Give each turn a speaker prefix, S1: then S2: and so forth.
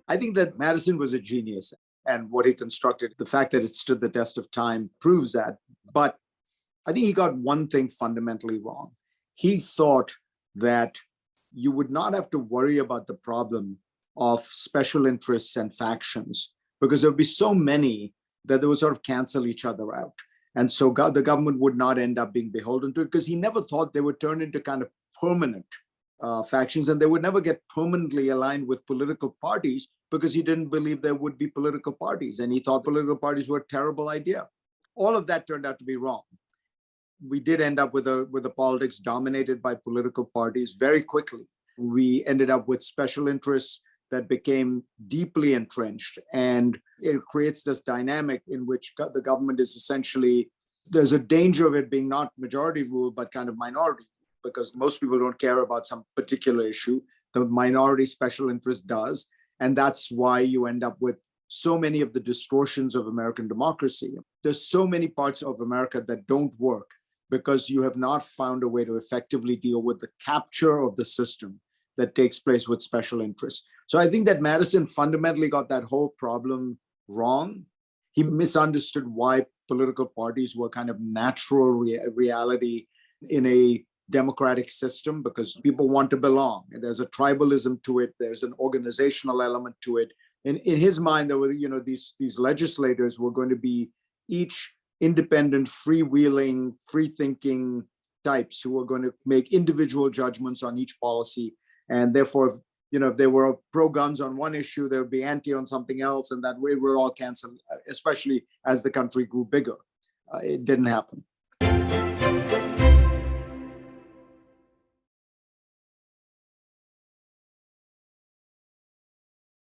S1: I think that Madison was a genius, and what he constructed, the fact that it stood the test of time proves that. But I think he got one thing fundamentally wrong. He thought that you would not have to worry about the problem of special interests and factions because there would be so many that they would sort of cancel each other out. And so the government would not end up being beholden to it because he never thought they would turn into kind of permanent factions, and they would never get permanently aligned with political parties because he didn't believe there would be political parties. And he thought political parties were a terrible idea. All of that turned out to be wrong. We did end up with a politics dominated by political parties very quickly. We ended up with special interests that became deeply entrenched. And it creates this dynamic in which the government is essentially, there's a danger of it being not majority rule, but kind of minority, because most people don't care about some particular issue. The minority special interest does. And that's why you end up with so many of the distortions of American democracy. There's so many parts of America that don't work because you have not found a way to effectively deal with the capture of the system that takes place with special interests. So I think that Madison fundamentally got that whole problem wrong. He misunderstood why political parties were kind of natural reality in a democratic system, because people want to belong. And there's a tribalism to it. There's an organizational element to it. And in his mind, there were, these legislators were going to be each independent, freewheeling, free-thinking types who were going to make individual judgments on each policy. And therefore, if they were pro-guns on one issue, they would be anti on something else, and that way we're all canceled, especially as the country grew bigger. It didn't happen.